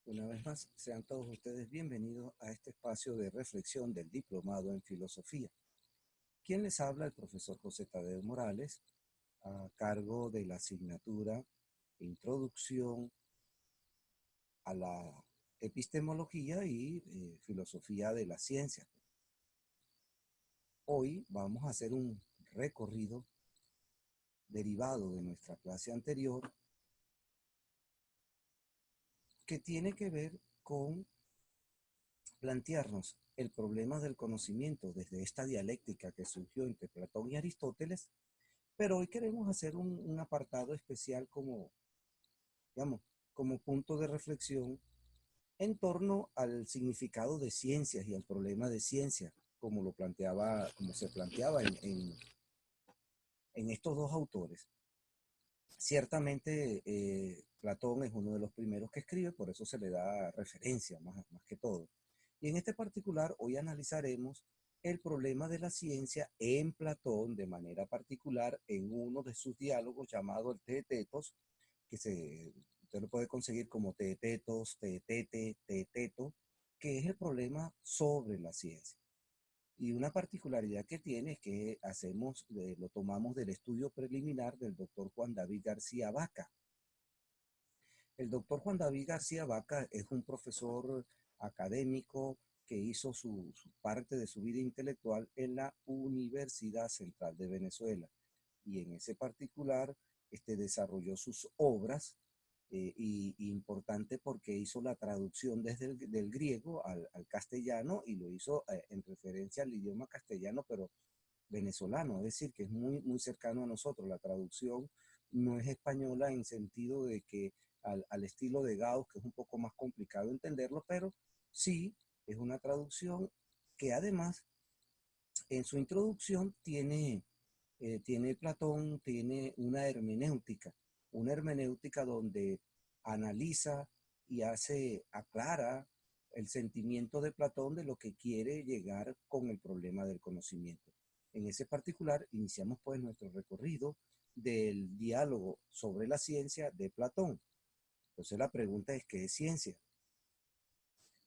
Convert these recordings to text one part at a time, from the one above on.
Una vez más, sean todos ustedes bienvenidos a este espacio de reflexión del Diplomado en Filosofía. ¿Quién les habla? El profesor José Tadeo Morales, a cargo de la asignatura Introducción a la Epistemología y Filosofía de la Ciencia. Hoy vamos a hacer un recorrido derivado de nuestra clase anterior que tiene que ver con plantearnos el problema del conocimiento desde esta dialéctica que surgió entre Platón y Aristóteles, pero hoy queremos hacer un apartado especial como, digamos, como punto de reflexión en torno al significado de ciencias y al problema de ciencia, como se planteaba en estos dos autores. Ciertamente, Platón es uno de los primeros que escribe, por eso se le da referencia más que todo. Y en este particular, hoy analizaremos el problema de la ciencia en Platón, de manera particular en uno de sus diálogos llamado el Teetetos, usted lo puede conseguir como Teetetos, Teetete, Teeteto, que es el problema sobre la ciencia. Y una particularidad que tiene es que lo tomamos del estudio preliminar del doctor Juan David García Vaca. El doctor Juan David García Vaca es un profesor académico que hizo su parte de su vida intelectual en la Universidad Central de Venezuela. Y en ese particular desarrolló sus obras y importante porque hizo la traducción del griego al castellano y lo hizo en referencia al idioma castellano, pero venezolano, es decir, que es muy cercano a nosotros. La traducción no es española en sentido de que al estilo de Gauss, que es un poco más complicado entenderlo, pero sí es una traducción que además en su introducción tiene Platón, tiene una hermenéutica donde analiza y aclara el sentimiento de Platón de lo que quiere llegar con el problema del conocimiento. En ese particular, iniciamos pues nuestro recorrido del diálogo sobre la ciencia de Platón. Entonces la pregunta es, ¿qué es ciencia?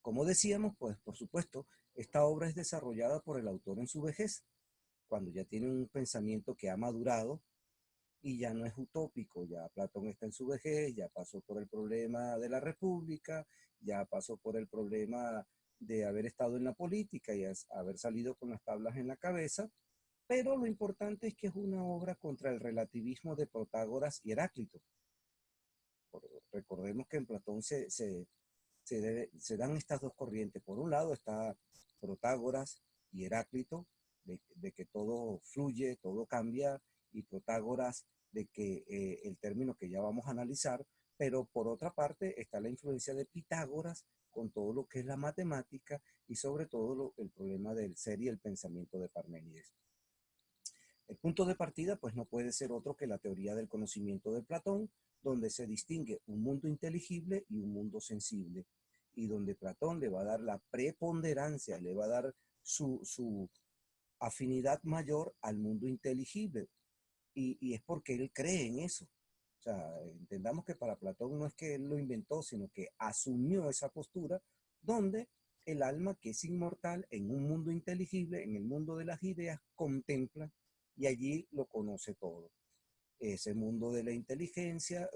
Como decíamos, pues por supuesto, esta obra es desarrollada por el autor en su vejez, cuando ya tiene un pensamiento que ha madurado y ya no es utópico, ya Platón está en su vejez, ya pasó por el problema de la república, ya pasó por el problema de haber estado en la política y haber salido con las tablas en la cabeza, pero lo importante es que es una obra contra el relativismo de Protágoras y Heráclito. Recordemos que en Platón se dan estas dos corrientes. Por un lado está Protágoras y Heráclito, de que todo fluye, todo cambia, y Protágoras de que el término que ya vamos a analizar, pero por otra parte está la influencia de Pitágoras con todo lo que es la matemática y sobre todo el problema del ser y el pensamiento de Parménides. El punto de partida pues no puede ser otro que la teoría del conocimiento de Platón, donde se distingue un mundo inteligible y un mundo sensible, y donde Platón le va a dar la preponderancia, le va a dar su afinidad mayor al mundo inteligible, y es porque él cree en eso. O sea, entendamos que para Platón no es que él lo inventó, sino que asumió esa postura donde el alma que es inmortal en un mundo inteligible, en el mundo de las ideas, contempla y allí lo conoce todo. Ese mundo de la inteligencia,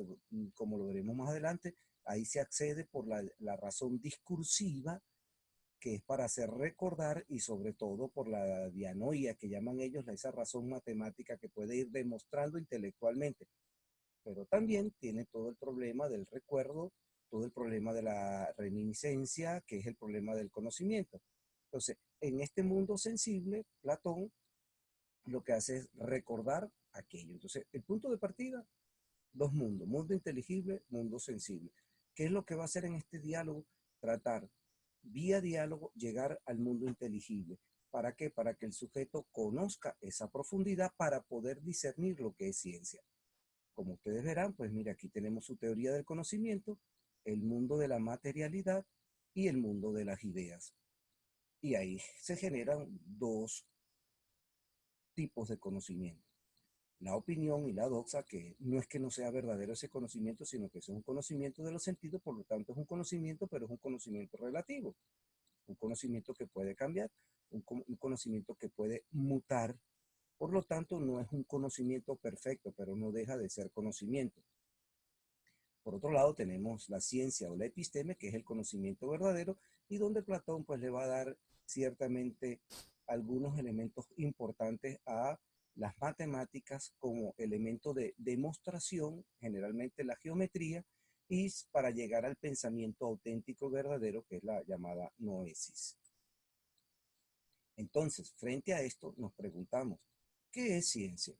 como lo veremos más adelante, ahí se accede por la razón discursiva, que es para hacer recordar, y sobre todo por la dianoia que llaman ellos, esa razón matemática que puede ir demostrando intelectualmente, pero también tiene todo el problema del recuerdo, todo el problema de la reminiscencia, que es el problema del conocimiento. Entonces, en este mundo sensible, Platón lo que hace es recordar aquello. Entonces, el punto de partida, dos mundos, mundo inteligible, mundo sensible. ¿Qué es lo que va a hacer en este diálogo? Tratar, vía diálogo, llegar al mundo inteligible. ¿Para qué? Para que el sujeto conozca esa profundidad para poder discernir lo que es ciencia. Como ustedes verán, pues mira, aquí tenemos su teoría del conocimiento, el mundo de la materialidad y el mundo de las ideas. Y ahí se generan dos tipos de conocimiento. la opinión y la doxa, que no es que no sea verdadero ese conocimiento, sino que es un conocimiento de los sentidos, por lo tanto es un conocimiento, pero es un conocimiento relativo, un conocimiento que puede cambiar, un conocimiento que puede mutar, por lo tanto no es un conocimiento perfecto, pero no deja de ser conocimiento. Por otro lado, tenemos la ciencia o la episteme, que es el conocimiento verdadero, y donde Platón pues le va a dar ciertamente algunos elementos importantes a las matemáticas como elemento de demostración, generalmente la geometría, y para llegar al pensamiento auténtico verdadero, que es la llamada noesis. Entonces, frente a esto, nos preguntamos, ¿qué es ciencia?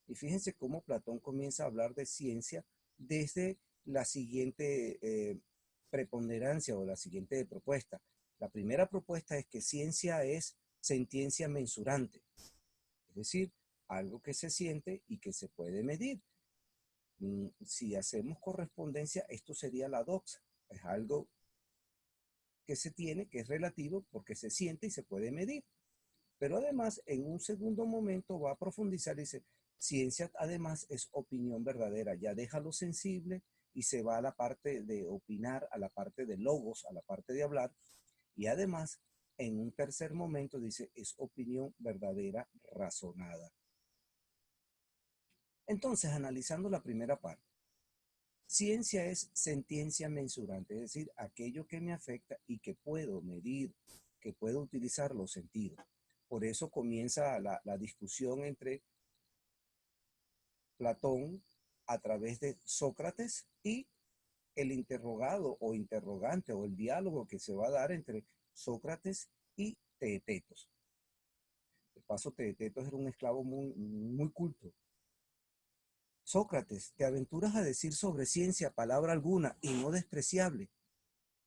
Y fíjense cómo Platón comienza a hablar de ciencia desde la siguiente preponderancia o la siguiente propuesta. La primera propuesta es que ciencia es sentiencia mensurante, es decir, algo que se siente y que se puede medir. Si hacemos correspondencia, esto sería la doxa, es algo que se tiene, que es relativo porque se siente y se puede medir. Pero además, en un segundo momento va a profundizar y dice, ciencia además es opinión verdadera, ya deja lo sensible y se va a la parte de opinar, a la parte de logos, a la parte de hablar, y además, en un tercer momento dice, es opinión verdadera razonada. Entonces, analizando la primera parte, ciencia es sentiencia mensurante, es decir, aquello que me afecta y que puedo medir, que puedo utilizar los sentidos. Por eso comienza la discusión entre Platón a través de Sócrates y el interrogado o interrogante o el diálogo que se va a dar entre Sócrates y Teetetos. De paso, Teetetos era un esclavo muy culto. Sócrates, te aventuras a decir sobre ciencia palabra alguna y no despreciable,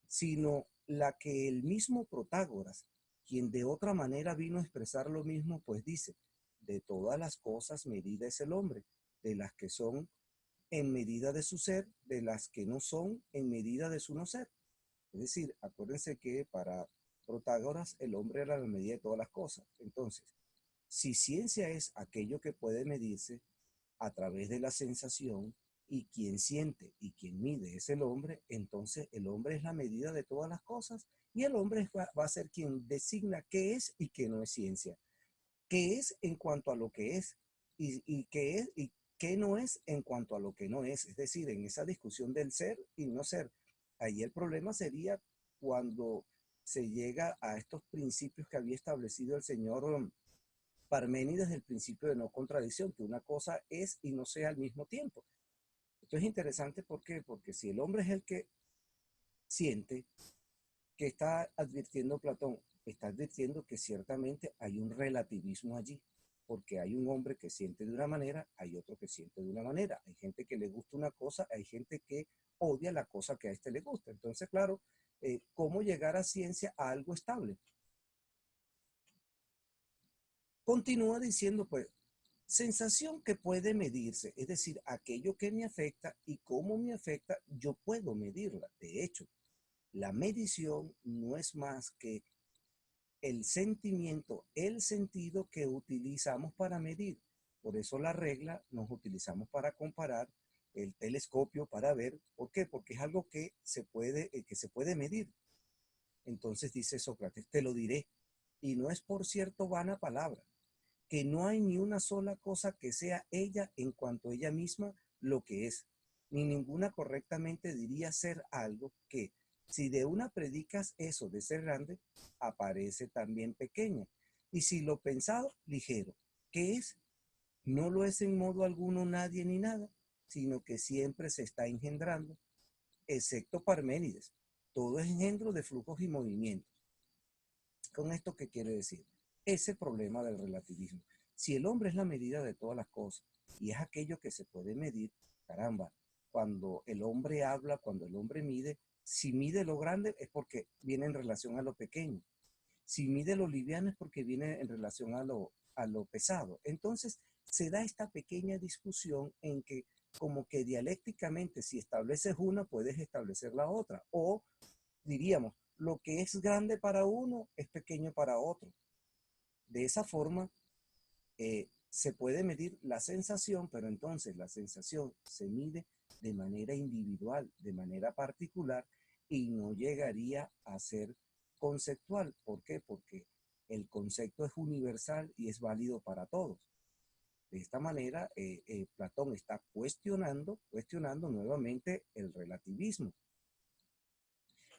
sino la que el mismo Protágoras, quien de otra manera vino a expresar lo mismo, pues dice, de todas las cosas medida es el hombre, de las que son en medida de su ser, de las que no son en medida de su no ser. Es decir, acuérdense que para Protágoras el hombre era la medida de todas las cosas. Entonces, si ciencia es aquello que puede medirse a través de la sensación y quien siente y quien mide es el hombre, entonces el hombre es la medida de todas las cosas y el hombre va a ser quien designa qué es y qué no es ciencia. Qué es en cuanto a lo que es y qué es y qué no es en cuanto a lo que no es. Es decir, en esa discusión del ser y no ser. Ahí el problema sería cuando se llega a estos principios que había establecido el señor Parménides del principio de no contradicción, que una cosa es y no sea al mismo tiempo. Esto es interesante porque si el hombre es el que siente, que está advirtiendo Platón, está advirtiendo que ciertamente hay un relativismo allí, porque hay un hombre que siente de una manera, hay otro que siente de una manera, hay gente que le gusta una cosa, hay gente que odia la cosa que a este le gusta. Entonces, claro, ¿cómo llegar a ciencia a algo estable? Continúa diciendo, pues, sensación que puede medirse, es decir, aquello que me afecta y cómo me afecta, yo puedo medirla. De hecho, la medición no es más que el sentimiento, el sentido que utilizamos para medir. Por eso la regla nos utilizamos para comparar, el telescopio para ver. ¿Por qué? Porque es algo que se puede medir. Entonces dice Sócrates, te lo diré, y no es por cierto vana palabra, que no hay ni una sola cosa que sea ella en cuanto a ella misma lo que es, ni ninguna correctamente diría ser algo que, si de una predicas eso de ser grande, aparece también pequeña, y si lo pensado, ligero. ¿Qué es? No lo es en modo alguno nadie ni nada, sino que siempre se está engendrando, excepto Parménides. Todo es engendro de flujos y movimientos. ¿Con esto qué quiere decir? Ese problema del relativismo. Si el hombre es la medida de todas las cosas y es aquello que se puede medir, caramba, cuando el hombre habla, cuando el hombre mide, si mide lo grande es porque viene en relación a lo pequeño. Si mide lo liviano es porque viene en relación a lo pesado. Entonces se da esta pequeña discusión en que como que dialécticamente si estableces una puedes establecer la otra. O diríamos, lo que es grande para uno es pequeño para otro. De esa forma, se puede medir la sensación, pero entonces la sensación se mide de manera individual, de manera particular, y no llegaría a ser conceptual. ¿Por qué? Porque el concepto es universal y es válido para todos. De esta manera, Platón está cuestionando nuevamente el relativismo.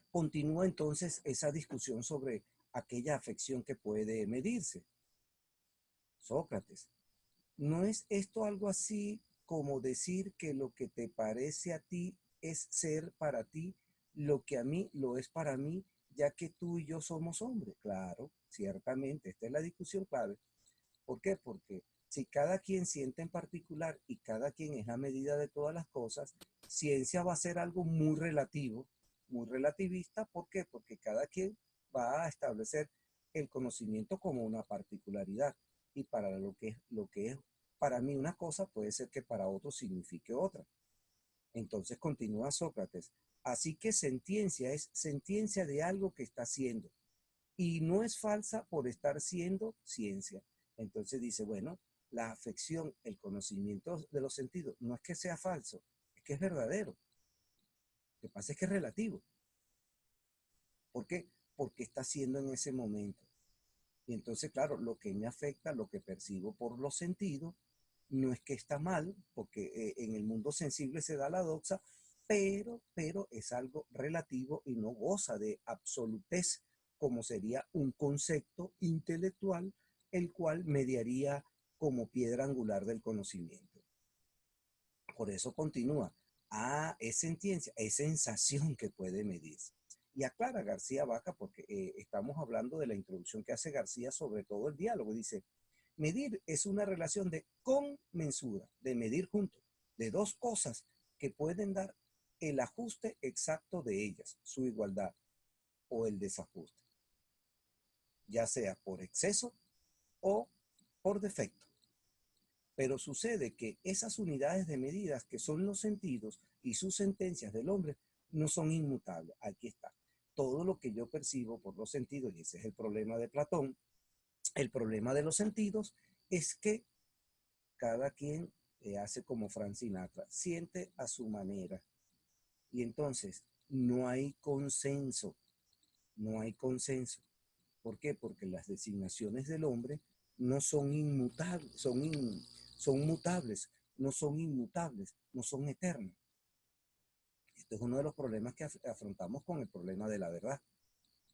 Continúa entonces esa discusión sobre aquella afección que puede medirse. Sócrates, ¿no es esto algo así como decir que lo que te parece a ti es ser para ti lo que a mí lo es para mí, ya que tú y yo somos hombres? Claro, ciertamente, esta es la discusión clave. ¿Por qué? Porque si cada quien siente en particular y cada quien es la medida de todas las cosas, ciencia va a ser algo muy relativo, muy relativista. ¿Por qué? Porque cada quien va a establecer el conocimiento como una particularidad. Y para lo que es para mí una cosa, puede ser que para otro signifique otra. Entonces continúa Sócrates. Así que sentencia es sentencia de algo que está siendo. Y no es falsa por estar siendo ciencia. Entonces dice, bueno, la afección, el conocimiento de los sentidos, no es que sea falso, es que es verdadero. Lo que pasa es que es relativo. ¿Por qué? Porque está siendo en ese momento. Y entonces, claro, lo que me afecta, lo que percibo por los sentidos, no es que está mal, porque en el mundo sensible se da la doxa, pero es algo relativo y no goza de absolutez, como sería un concepto intelectual, el cual mediaría como piedra angular del conocimiento. Por eso continúa. Es sentencia, es sensación que puede medirse. Y aclara García Vaca, porque estamos hablando de la introducción que hace García sobre todo el diálogo. Dice, medir es una relación de conmensura, de medir juntos, de dos cosas que pueden dar el ajuste exacto de ellas, su igualdad o el desajuste, ya sea por exceso o por defecto. Pero sucede que esas unidades de medidas que son los sentidos y sus sentencias del hombre no son inmutables. Aquí está. Todo lo que yo percibo por los sentidos, y ese es el problema de Platón, el problema de los sentidos es que cada quien hace como Frank Sinatra, siente a su manera. Y entonces no hay consenso, no hay consenso. ¿Por qué? Porque las designaciones del hombre no son inmutables, son mutables, no son inmutables, no son eternas. Este es uno de los problemas que afrontamos con el problema de la verdad.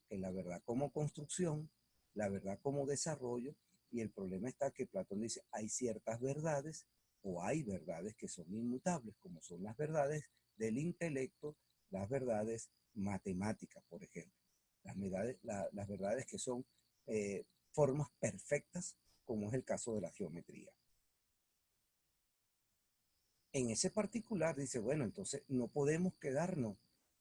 Que la verdad como construcción, la verdad como desarrollo, y el problema está que Platón dice, hay ciertas verdades o hay verdades que son inmutables, como son las verdades del intelecto, las verdades matemáticas, por ejemplo. Las verdades que son formas perfectas, como es el caso de la geometría. En ese particular dice, bueno, entonces no podemos quedarnos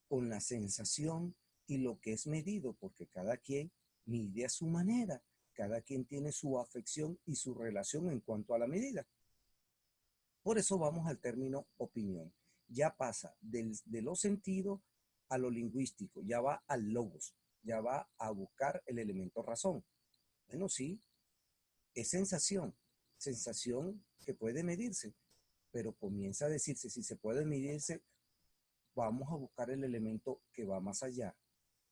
con la sensación y lo que es medido, porque cada quien mide a su manera, cada quien tiene su afección y su relación en cuanto a la medida. Por eso vamos al término opinión. Ya pasa de los sentidos a lo lingüístico, ya va al logos, ya va a buscar el elemento razón. Bueno, sí, es sensación, sensación que puede medirse, pero comienza a decirse, si se puede medirse, vamos a buscar el elemento que va más allá.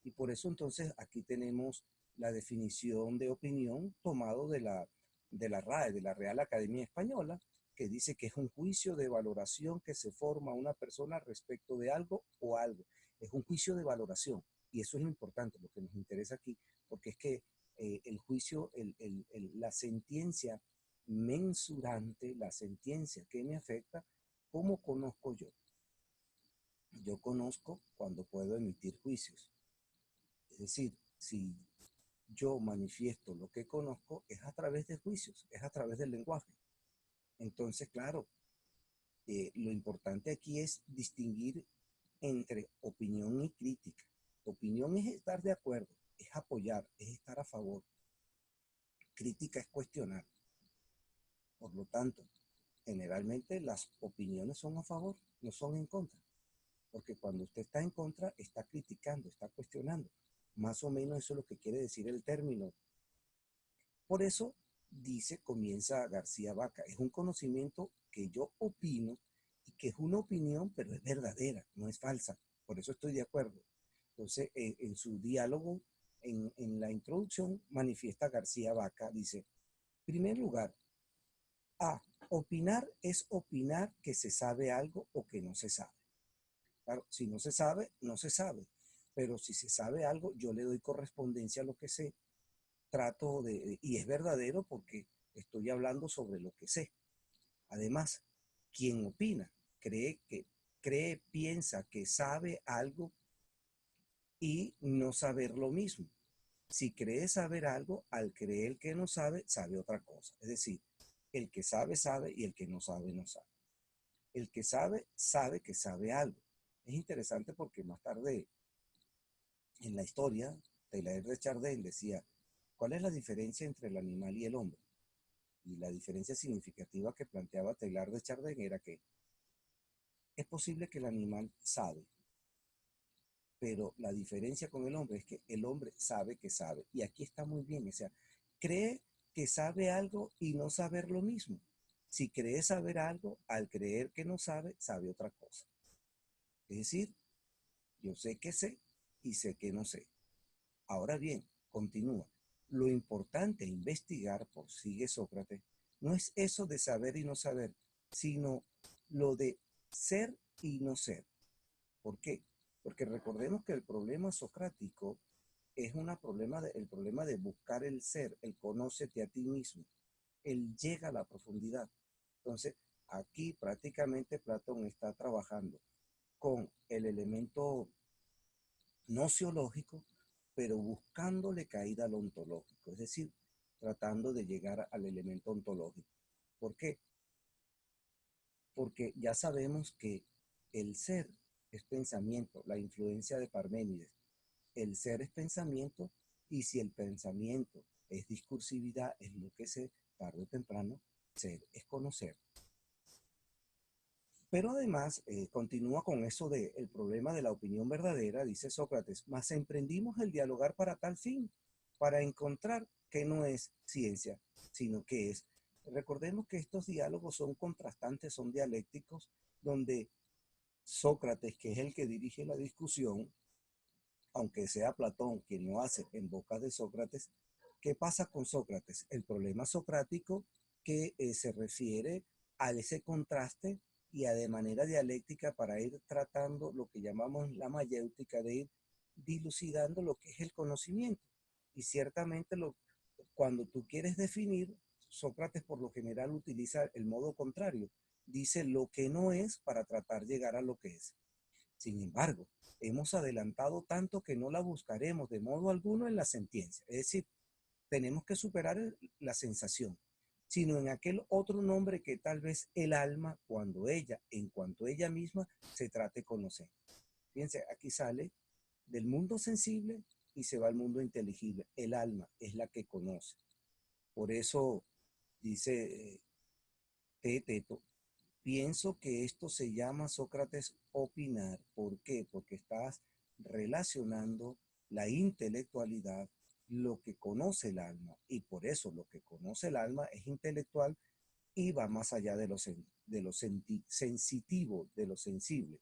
Y por eso entonces aquí tenemos la definición de opinión tomado de la RAE, de la Real Academia Española, que dice que es un juicio de valoración que se forma una persona respecto de algo o algo. Es un juicio de valoración. Y eso es lo importante, lo que nos interesa aquí, porque es que el juicio, la sentencia mensurante, la sentencia que me afecta, ¿cómo conozco yo? Yo conozco cuando puedo emitir juicios. Es decir, si yo manifiesto lo que conozco, es a través de juicios, es a través del lenguaje. Entonces, claro, lo importante aquí es distinguir entre opinión y crítica. Opinión es estar de acuerdo, es apoyar, es estar a favor. Crítica es cuestionar. Por lo tanto, generalmente las opiniones son a favor, no son en contra. Porque cuando usted está en contra, está criticando, está cuestionando. Más o menos eso es lo que quiere decir el término. Por eso comienza García Vaca, es un conocimiento que yo opino y que es una opinión, pero es verdadera, no es falsa. Por eso estoy de acuerdo. Entonces, en su diálogo, en la introducción, manifiesta García Vaca, dice, en primer lugar, A, opinar es opinar que se sabe algo o que no se sabe. Claro, si no se sabe, no se sabe. Pero si se sabe algo, yo le doy correspondencia a lo que sé, y es verdadero porque estoy hablando sobre lo que sé. Además, quien opina cree que piensa que sabe algo y no saber lo mismo. Si cree saber algo, al creer que no sabe, sabe otra cosa. Es decir, el que sabe, sabe y el que no sabe, no sabe. El que sabe, sabe que sabe algo. Es interesante porque más tarde en la historia, Teilhard de Chardin decía, ¿cuál es la diferencia entre el animal y el hombre? Y la diferencia significativa que planteaba Teilhard de Chardin era que es posible que el animal sabe, pero la diferencia con el hombre es que el hombre sabe que sabe. Y aquí está muy bien, o sea, cree que sabe algo y no saber lo mismo. Si cree saber algo, al creer que no sabe, sabe otra cosa. Es decir, yo sé que sé y sé que no sé. Ahora bien, continúa. Lo importante a investigar, sigue Sócrates, no es eso de saber y no saber, sino lo de ser y no ser. ¿Por qué? Porque recordemos que el problema socrático es el problema de buscar el ser, el conócete a ti mismo. Él llega a la profundidad. Entonces, aquí prácticamente Platón está trabajando con el elemento nociológico, pero buscándole caída al ontológico, es decir, tratando de llegar al elemento ontológico. ¿Por qué? Porque ya sabemos que el ser es pensamiento, la influencia de Parménides. El ser es pensamiento y si el pensamiento es discursividad, es lo que sé, tarde o temprano, ser es conocer. Pero además continúa con eso de el problema de la opinión verdadera, dice Sócrates, mas emprendimos el dialogar para tal fin, para encontrar que no es ciencia, sino que es. Recordemos que estos diálogos son contrastantes, son dialécticos, donde Sócrates, que es el que dirige la discusión, aunque sea Platón quien lo hace en boca de Sócrates, ¿qué pasa con Sócrates? El problema socrático que se refiere a ese contraste y a de manera dialéctica para ir tratando lo que llamamos la mayéutica, de ir dilucidando lo que es el conocimiento. Y ciertamente cuando tú quieres definir, Sócrates por lo general utiliza el modo contrario. Dice lo que no es para tratar de llegar a lo que es. Sin embargo, hemos adelantado tanto que no la buscaremos de modo alguno en la sentencia. Es decir, tenemos que superar la sensación, sino en aquel otro nombre que tal vez el alma, en cuanto ella misma, se trate de conocer. Fíjense, aquí sale del mundo sensible y se va al mundo inteligible. El alma es la que conoce. Por eso dice Teeteto, pienso que esto se llama, Sócrates, opinar. ¿Por qué? Porque estás relacionando la intelectualidad, lo que conoce el alma, y por eso lo que conoce el alma es intelectual y va más allá de lo sensitivo, de lo sensible.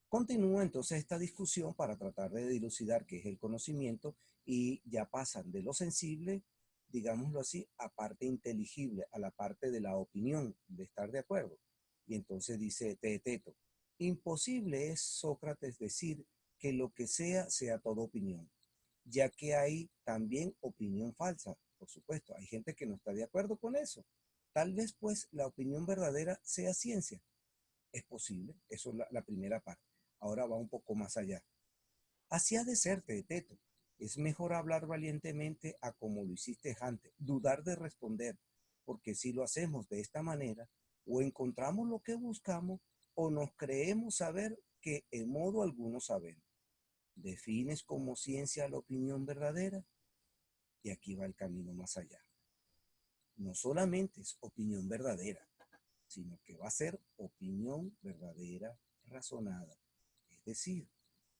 Continúa entonces esta discusión para tratar de dilucidar qué es el conocimiento y ya pasan de lo sensible, digámoslo así, a parte inteligible, a la parte de la opinión, de estar de acuerdo. Y entonces dice Teeteto, imposible es, Sócrates, decir que lo que sea toda opinión, ya que hay también opinión falsa, por supuesto. Hay gente que no está de acuerdo con eso. Tal vez pues la opinión verdadera sea ciencia. Es posible, eso es la primera parte. Ahora va un poco más allá. Así ha de ser, Teeteto. Es mejor hablar valientemente a como lo hiciste antes, dudar de responder, porque si lo hacemos de esta manera, o encontramos lo que buscamos, o nos creemos saber que en modo alguno sabemos. ¿Defines como ciencia la opinión verdadera? Y aquí va el camino más allá. No solamente es opinión verdadera, sino que va a ser opinión verdadera razonada. Es decir,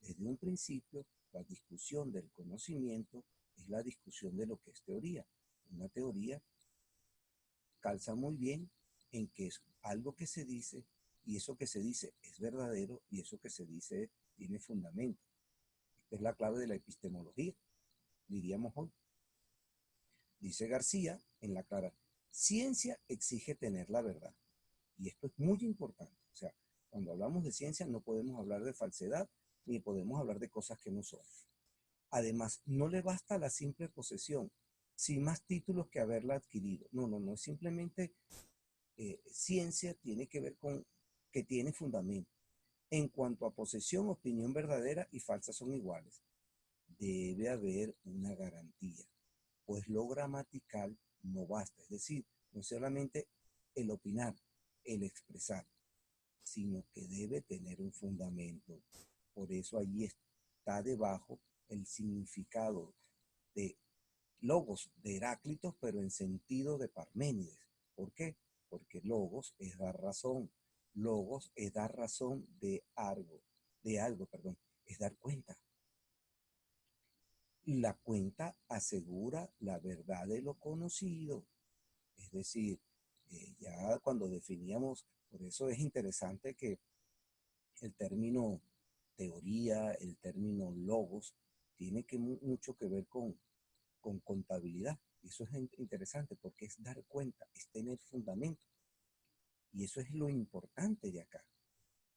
desde un principio, la discusión del conocimiento es la discusión de lo que es teoría. Una teoría calza muy bien en que es algo que se dice y eso que se dice es verdadero y eso que se dice tiene fundamento. Esta es la clave de la epistemología, diríamos hoy. Dice García en la clara, ciencia exige tener la verdad. Y esto es muy importante. O sea, cuando hablamos de ciencia no podemos hablar de falsedad ni podemos hablar de cosas que no son. Además, no le basta la simple posesión, sin más títulos que haberla adquirido. No, es simplemente ciencia tiene que ver con que tiene fundamento. En cuanto a posesión, opinión verdadera y falsa son iguales. Debe haber una garantía, pues lo gramatical no basta. Es decir, no solamente el opinar, el expresar, sino que debe tener un fundamento. Por eso allí está debajo el significado de logos de Heráclito, pero en sentido de Parménides. ¿Por qué? Porque logos es dar razón. Logos es dar razón de algo, perdón, es dar cuenta. La cuenta asegura la verdad de lo conocido. Es decir, ya cuando definíamos, por eso es interesante que el término teoría, el término logos, tiene mucho que ver con contabilidad. Y eso es interesante porque es dar cuenta, es tener fundamento. Y eso es lo importante de acá.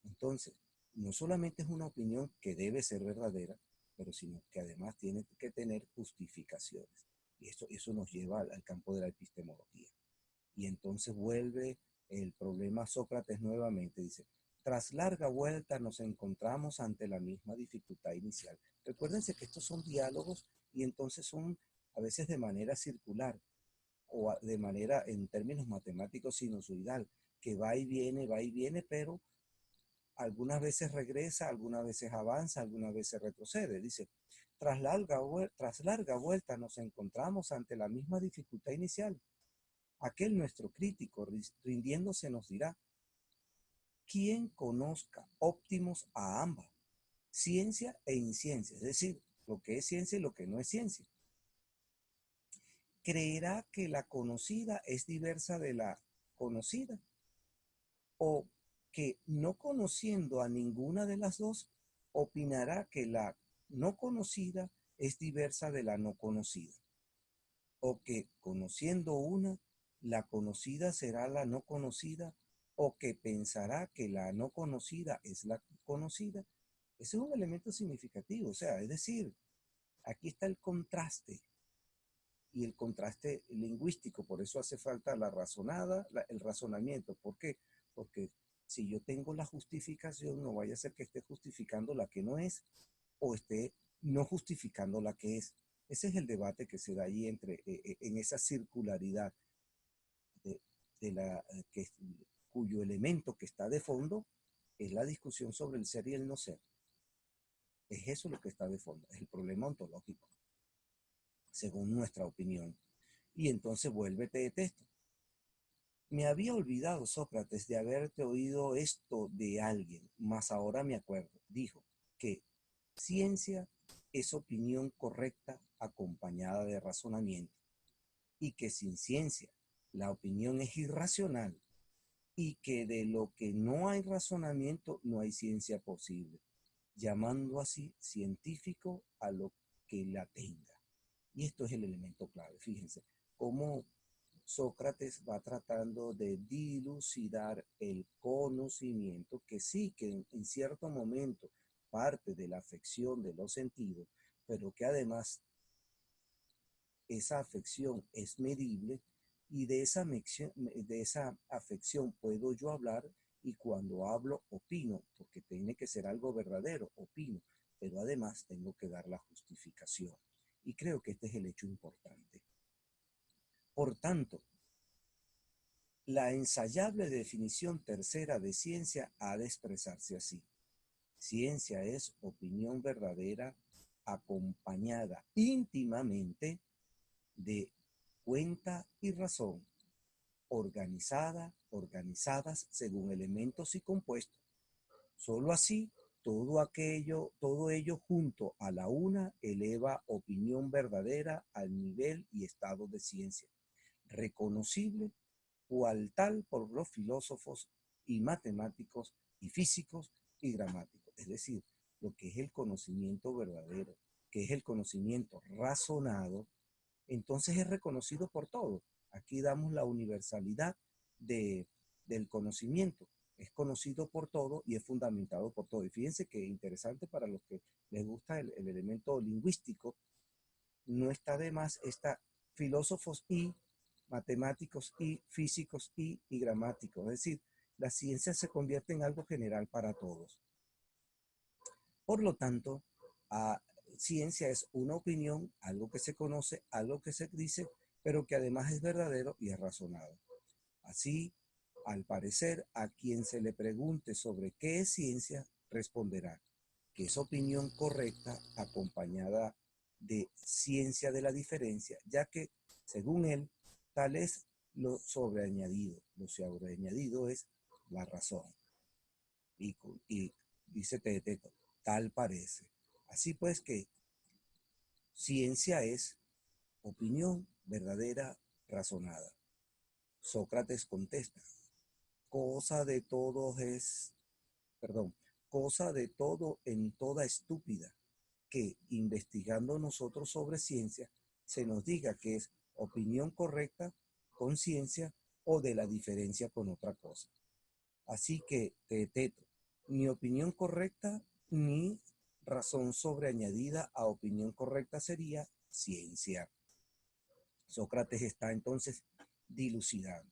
Entonces, no solamente es una opinión que debe ser verdadera, pero sino que además tiene que tener justificaciones. Y eso nos lleva al campo de la epistemología. Y entonces vuelve el problema Sócrates nuevamente. Dice, tras larga vuelta nos encontramos ante la misma dificultad inicial. Recuérdense que estos son diálogos y entonces son a veces de manera circular o de manera en términos matemáticos sinusoidal, que va y viene, pero algunas veces regresa, algunas veces avanza, algunas veces retrocede. Dice, tras larga vuelta nos encontramos ante la misma dificultad inicial. Aquel nuestro crítico rindiéndose nos dirá, ¿quién conozca óptimos a ambas, ciencia e inciencia? Es decir, lo que es ciencia y lo que no es ciencia. ¿Creerá que la conocida es diversa de la conocida? ¿O que no conociendo a ninguna de las dos, opinará que la no conocida es diversa de la no conocida? ¿O que conociendo una, la conocida será la no conocida? ¿O que pensará que la no conocida es la conocida? Ese es un elemento significativo, o sea, es decir, aquí está el contraste y el contraste lingüístico, por eso hace falta la razonada, el razonamiento. ¿Por qué? Porque si yo tengo la justificación, no vaya a ser que esté justificando la que no es o esté no justificando la que es. Ese es el debate que se da ahí en esa circularidad de, de la, que, cuyo elemento que está de fondo es la discusión sobre el ser y el no ser. Es eso lo que está de fondo, es el problema ontológico, según nuestra opinión. Y entonces vuélvete de texto. Me había olvidado, Sócrates, de haberte oído esto de alguien, mas ahora me acuerdo. Dijo que ciencia es opinión correcta acompañada de razonamiento y que sin ciencia la opinión es irracional y que de lo que no hay razonamiento no hay ciencia posible, llamando así científico a lo que la tenga. Y esto es el elemento clave, fíjense, cómo Sócrates va tratando de dilucidar el conocimiento que sí, que en cierto momento parte de la afección de los sentidos, pero que además esa afección es medible y de esa afección puedo yo hablar y cuando hablo opino, porque tiene que ser algo verdadero, opino, pero además tengo que dar la justificación. Y creo que este es el hecho importante. Por tanto, la ensayable definición tercera de ciencia ha de expresarse así. Ciencia es opinión verdadera acompañada íntimamente de cuenta y razón, organizadas según elementos y compuestos. Solo así todo ello junto a la una eleva opinión verdadera al nivel y estado de ciencia, reconocible cual tal por los filósofos y matemáticos y físicos y gramáticos. Es decir, lo que es el conocimiento verdadero, que es el conocimiento razonado, entonces es reconocido por todos. Aquí damos la universalidad de, del conocimiento. Es conocido por todo y es fundamentado por todo. Y fíjense que interesante para los que les gusta el elemento lingüístico, no está de más, está filósofos y matemáticos y físicos y gramáticos. Es decir, la ciencia se convierte en algo general para todos. Por lo tanto, a ciencia es una opinión, algo que se conoce, algo que se dice, pero que además es verdadero y es razonado. Así, al parecer, a quien se le pregunte sobre qué es ciencia, responderá que es opinión correcta acompañada de ciencia de la diferencia, ya que, según él, tal es lo sobreañadido. Lo sobreañadido es la razón. Y dice Teeteto, tal parece. Así pues que ciencia es opinión verdadera, razonada. Sócrates contesta, cosa de todos es, perdón, cosa de todo en toda estúpida, que investigando nosotros sobre ciencia, se nos diga que es opinión correcta con ciencia o de la diferencia con otra cosa. Así que, Teeteto, ni opinión correcta ni razón sobreañadida a opinión correcta sería ciencia. Sócrates está entonces dilucidando.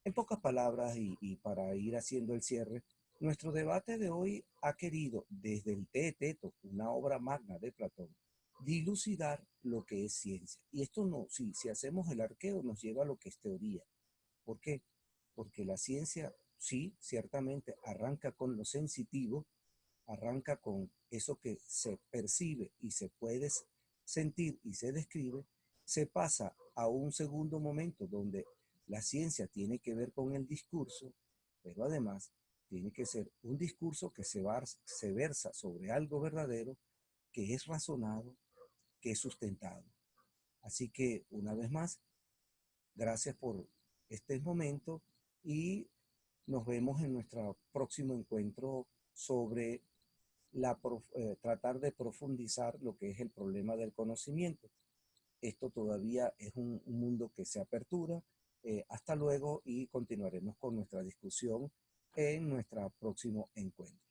En pocas palabras, y para ir haciendo el cierre, nuestro debate de hoy ha querido, desde el Teeteto, una obra magna de Platón, dilucidar lo que es ciencia. Y esto no, si hacemos el arqueo, nos lleva a lo que es teoría. ¿Por qué? Porque la ciencia, sí, ciertamente arranca con lo sensitivo, arranca con eso que se percibe y se puede sentir y se describe, se pasa a un segundo momento donde la ciencia tiene que ver con el discurso, pero además tiene que ser un discurso que se versa sobre algo verdadero, que es razonado, que es sustentado. Así que, una vez más, gracias por este momento y nos vemos en nuestro próximo encuentro sobre tratar de profundizar lo que es el problema del conocimiento. Esto todavía es un mundo que se apertura. Hasta luego y continuaremos con nuestra discusión en nuestro próximo encuentro.